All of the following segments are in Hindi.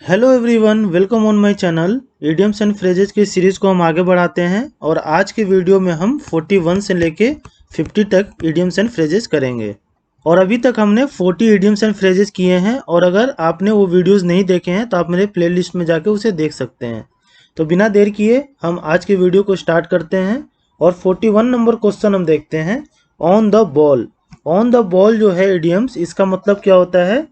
Hello everyone, welcome on my channel. Idioms and phrases की सीरीज़ को हम आगे बढ़ाते हैं और आज के वीडियो में हम 41 से लेके 50 तक इडियम्स एंड फ्रेजेस करेंगे। और अभी तक हमने 40 इडियम्स एंड फ्रेजेस किए हैं और अगर आपने वो वीडियोस नहीं देखे हैं तो आप मेरे प्लेलिस्ट में जाके उसे देख सकते हैं। तो बिना देर किए हम आज के वीडियो को स्टार्ट करते हैं और 41 नंबर क्वेश्चन हम देखते हैं। On the ball. On the ball जो है इडियम्स, इसका मतलब क्या होता है?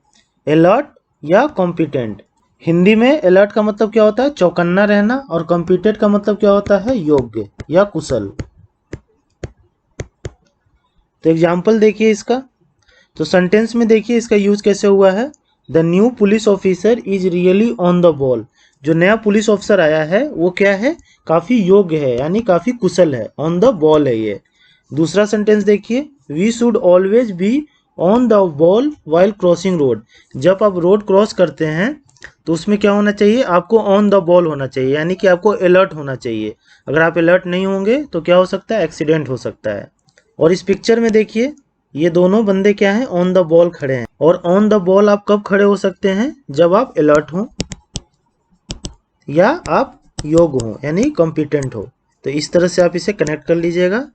अलर्ट या कॉम्पिटेंट। हिंदी में अलर्ट का मतलब क्या होता है? चौकन्ना रहना। और कॉम्पिटेंट का मतलब क्या होता है? योग्य या कुशल। तो एग्जाम्पल देखिए इसका। तो सेंटेंस में देखिए इसका यूज कैसे हुआ है। The new police officer is really on the ball. जो नया पुलिस ऑफिसर आया है वो क्या है? काफी योग्य है, यानी काफी कुशल है। ऑन द बॉल है ये। दूसरा सेंटेंस देखिए, we should always be on the ball while crossing road. जब आप रोड क्रॉस करते हैं तो उसमें क्या होना चाहिए? आपको ऑन द बॉल होना चाहिए, यानी कि आपको अलर्ट होना चाहिए। अगर आप अलर्ट नहीं होंगे तो क्या हो सकता है? एक्सीडेंट हो सकता है। और इस पिक्चर में देखिए ये दोनों बंदे क्या हैं? ऑन द बॉल खड़े हैं। और ऑन द बॉल आप कब खड़े हो सकते हैं? जब आप अलर्ट हो या आप योग्य हो, यानी कॉम्पिटेंट हो। तो इस तरह से आप इसे कनेक्ट कर लीजिएगा।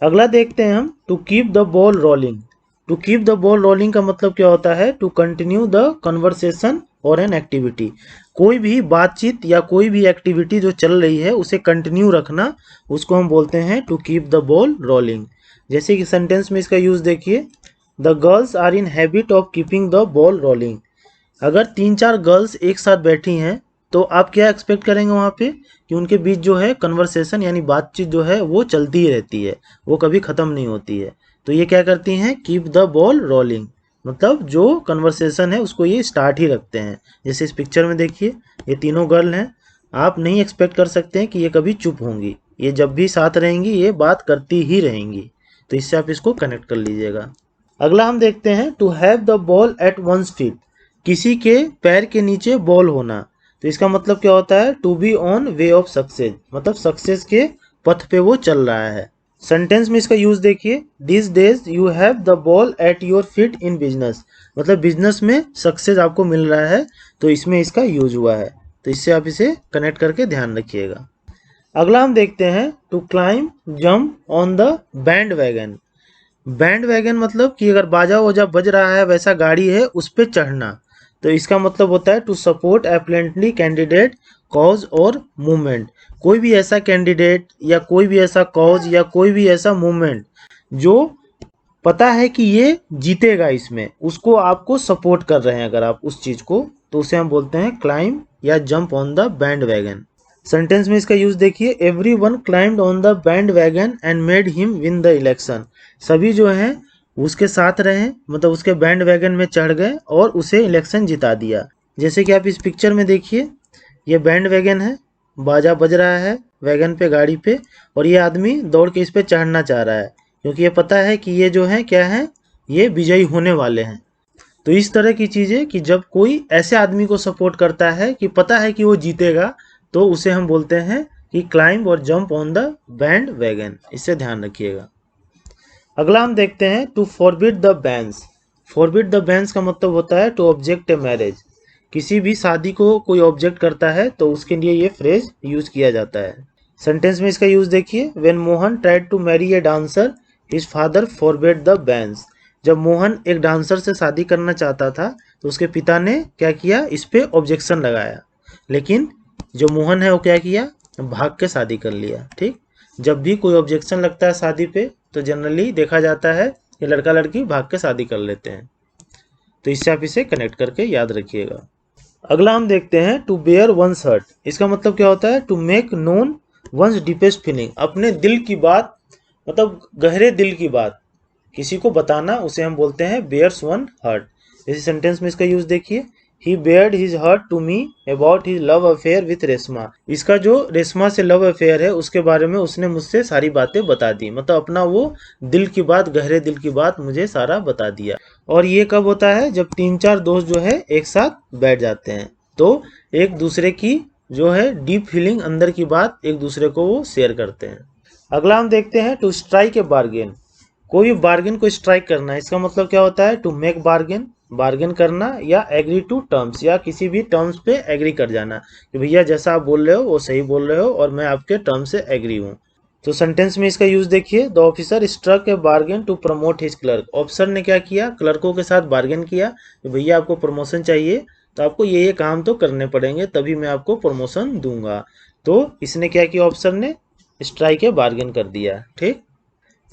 अगला देखते हैं हम, to keep the ball rolling. To keep the ball rolling का मतलब क्या होता है? टू कंटिन्यू द कन्वर्सेशन और एन एक्टिविटी। कोई भी बातचीत या कोई भी एक्टिविटी जो चल रही है उसे कंटिन्यू रखना, उसको हम बोलते हैं to keep the ball rolling. जैसे कि सेंटेंस में इसका यूज देखिए, the girls are in habit of keeping the ball rolling. अगर 3-4 गर्ल्स एक साथ बैठी हैं तो आप क्या एक्सपेक्ट करेंगे वहाँ पे? कि उनके बीच जो है कन्वर्सेशन यानी बातचीत जो है वो चलती ही रहती है, वो कभी ख़त्म नहीं होती है। तो ये क्या करती हैं? कीप द बॉल रोलिंग, मतलब जो कन्वर्सेशन है उसको ये स्टार्ट ही रखते हैं। जैसे इस पिक्चर में देखिए ये तीनों गर्ल हैं। आप नहीं एक्सपेक्ट कर सकते हैं कि ये कभी चुप होंगी। ये जब भी साथ रहेंगी ये बात करती ही रहेंगी। तो इससे आप इसको कनेक्ट कर लीजिएगा। अगला हम देखते हैं, to have the ball at one's feet. किसी के पैर के नीचे बॉल होना। तो इसका मतलब क्या होता है? To be on way of success, मतलब सक्सेस के पथ पे वो चल रहा है। सेंटेंस में इसका यूज देखिए, this days you have the ball at your feet in business. मतलब बिजनेस में सक्सेस आपको मिल रहा है, तो इसमें इसका यूज हुआ है। तो इससे आप इसे कनेक्ट करके ध्यान रखिएगा। अगला हम देखते हैं, to climb jump on the bandwagon. Bandwagon मतलब कि अगर बाजा वाजा बज रहा है, वैसा गाड़ी है, उस पर चढ़ना। तो इसका मतलब होता है टू सपोर्ट एप्लेंटली कैंडिडेट कॉज और मूवमेंट। कोई भी ऐसा कैंडिडेट या कोई भी ऐसा कॉज या कोई भी ऐसा मूवमेंट जो पता है कि ये जीतेगा, इसमें उसको आपको सपोर्ट कर रहे हैं अगर आप उस चीज को, तो उसे हम बोलते हैं क्लाइम या jump on the band wagon. Sentence में इसका यूज देखिए, every one climbed on the band wagon and made him win the election. सभी जो हैं उसके साथ रहे, मतलब उसके बैंड वैगन में चढ़ गए और उसे इलेक्शन जिता दिया। जैसे कि आप इस पिक्चर में देखिए ये बैंड वैगन है, बाजा बज रहा है वैगन पे, गाड़ी पे, और ये आदमी दौड़ के इस पे चढ़ना चाह रहा है क्योंकि ये पता है कि ये जो है क्या है, ये विजयी होने वाले हैं। तो इस तरह की चीजें कि जब कोई ऐसे आदमी को सपोर्ट करता है कि पता है कि वो जीतेगा, तो उसे हम बोलते हैं कि क्लाइंब और jump on the bandwagon. इससे ध्यान रखिएगा। अगला हम देखते हैं, to forbid the banns. Forbid the banns का मतलब होता है टू ऑब्जेक्ट ए मैरिज। किसी भी शादी को कोई ऑब्जेक्ट करता है तो उसके लिए ये फ्रेज यूज किया जाता है। सेंटेंस में इसका यूज देखिए, when Mohan tried to marry a dancer his father forbid the banns. जब मोहन एक डांसर से शादी करना चाहता था तो उसके पिता ने क्या किया? इस पे ऑब्जेक्शन लगाया, लेकिन जो मोहन है वो क्या किया? भाग के शादी कर लिया। ठीक, जब भी कोई ऑब्जेक्शन लगता है शादी पे तो जनरली देखा जाता है कि लड़का लड़की भाग के शादी कर लेते हैं। तो इससे आप इसे कनेक्ट करके याद रखिएगा। अगला हम देखते हैं, टू बेयर वंस हर्ट। इसका मतलब क्या होता है? To make known one's deepest feeling. अपने दिल की बात, मतलब गहरे दिल की बात किसी को बताना, उसे हम बोलते हैं बेयर्स वन हर्ट। जैसे सेंटेंस में इसका यूज देखिए, he bared his heart to me about his love affair with Reshma. इसका जो रेशमा से लव अफेयर है उसके बारे में उसने मुझसे सारी बातें बता दी, मतलब अपना वो दिल की बात, गहरे दिल की बात मुझे सारा बता दिया। और ये कब होता है? जब 3-4 दोस्त जो है एक साथ बैठ जाते हैं तो एक दूसरे की जो है डीप फीलिंग, अंदर की बात एक दूसरे को वो शेयर करते हैं। अगला हम देखते हैं, टू स्ट्राइक ए बार्गेन। कोई भी बार्गेन को स्ट्राइक करना है। इसका मतलब क्या होता है? टू मेक बार्गेन, बार्गेन करना या एग्री टू टर्म्स, या किसी भी टर्म्स पे एग्री कर जाना कि भैया जैसा आप बोल रहे हो वो सही बोल रहे हो और मैं आपके टर्म से एग्री हूँ। तो सेंटेंस में इसका यूज देखिए, the officer struck a bargain to promote his clerk. Officer ने क्या किया, क्लर्कों के साथ बार्गेन किया कि भैया आपको प्रमोशन चाहिए तो आपको ये काम तो करने पड़ेंगे तभी मैं आपको प्रमोशन दूंगा। तो इसने क्या किया, ऑफिसर ने स्ट्राइक ए बार्गेन कर दिया। ठीक,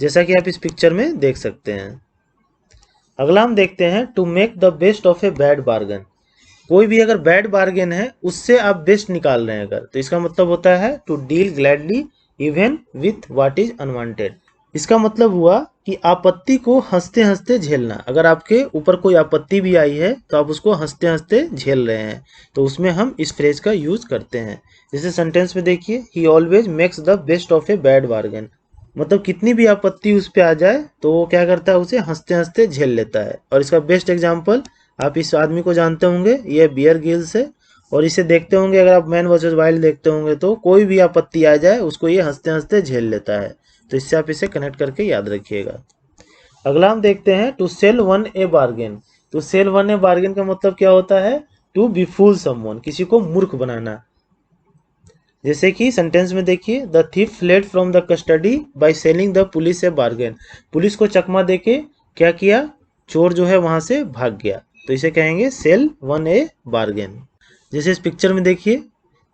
जैसा कि आप इस पिक्चर में देख सकते हैं। अगला हम देखते हैं to make the best of a bad bargain. कोई भी अगर बैड बार्गेन है उससे आप बेस्ट निकाल रहे हैं अगर, तो इसका मतलब होता है to deal gladly even with what is unwanted. इसका मतलब हुआ कि आपत्ति को हंसते हंसते झेलना। अगर आपके ऊपर कोई आपत्ति भी आई है तो आप उसको हंसते हंसते झेल रहे हैं, तो उसमें हम इस फ्रेज का यूज करते हैं। जैसे सेंटेंस में देखिए, ही always makes the best of a bad bargain. मतलब कितनी भी आपत्ति उस पर आ जाए तो वो क्या करता है, उसे हंसते हंसते झेल लेता है। और इसका बेस्ट एग्जाम्पल आप इस आदमी को जानते होंगे, ये बियर गिल्स है। और इसे देखते होंगे, अगर आप मैन वर्सेस वाइल्ड देखते होंगे तो कोई भी आपत्ति आ जाए उसको ये हंसते हंसते झेल लेता है। तो इससे आप इसे कनेक्ट करके याद रखिएगा। अगला हम देखते हैं to sell one a bargain. तो सेल वन ए बार्गेन का मतलब क्या होता है, टू बिफूल समवन, किसी को मूर्ख बनाना। जैसे कि सेंटेंस में देखिए, the thief fled from the custody by selling the police A bargain. Police को चकमा देके क्या किया, चोर जो है वहां से भाग गया। तो इसे कहेंगे सेल वन ए बार्गेन। जैसे इस पिक्चर में देखिए,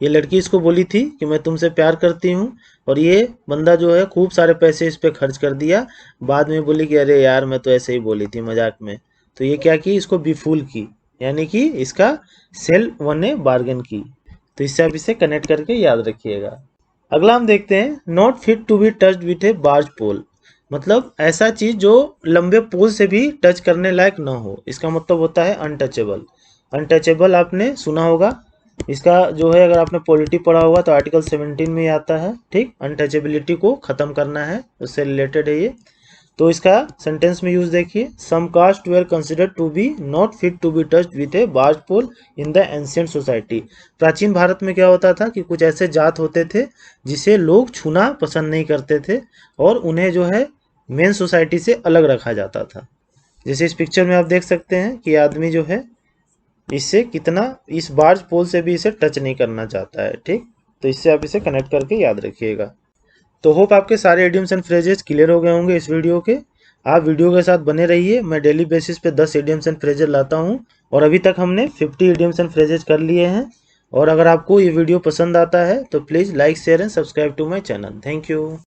ये लड़की इसको बोली थी कि मैं तुमसे प्यार करती हूँ, और ये बंदा जो है खूब सारे पैसे इस पे खर्च कर दिया। बाद में बोली कि अरे यार मैं तो ऐसे ही बोली थी मजाक में। तो ये क्या की, इसको बिफूल की, यानी कि इसका सेल वन ए बार्गेन की। तो इससे आप इसे कनेक्ट करके याद रखिएगा। अगला हम देखते हैं not fit to be touched with a barge pole. मतलब ऐसा चीज जो लंबे पोल से भी टच करने लायक ना हो। इसका मतलब होता है अनटचेबल। अनटचेबल आपने सुना होगा, इसका जो है अगर आपने पॉलिटी पढ़ा होगा तो आर्टिकल 17 में आता है। ठीक, अनटचेबिलिटी को खत्म करना है, उससे रिलेटेड है ये। तो इसका सेंटेंस में यूज देखिए, some caste were considered to be not fit to be touched with a barge pole in the ancient society. प्राचीन भारत में क्या होता था कि कुछ ऐसे जात होते थे जिसे लोग छूना पसंद नहीं करते थे, और उन्हें जो है मेन सोसाइटी से अलग रखा जाता था। जैसे इस पिक्चर में आप देख सकते हैं कि आदमी जो है इससे कितना, इस बार्ज पोल से भी इसे टच नहीं करना चाहता है। ठीक, तो इससे आप इसे कनेक्ट करके याद रखिएगा। तो होप आपके सारे इडियम्स एंड फ्रेजेस क्लियर हो गए होंगे इस वीडियो के। आप वीडियो के साथ बने रहिए, मैं डेली बेसिस पे 10 इडियम्स एंड फ्रेजेस लाता हूँ, और अभी तक हमने 50 इडियम्स एंड फ्रेजेस कर लिए हैं। और अगर आपको ये वीडियो पसंद आता है तो please like share and subscribe to my channel. Thank you.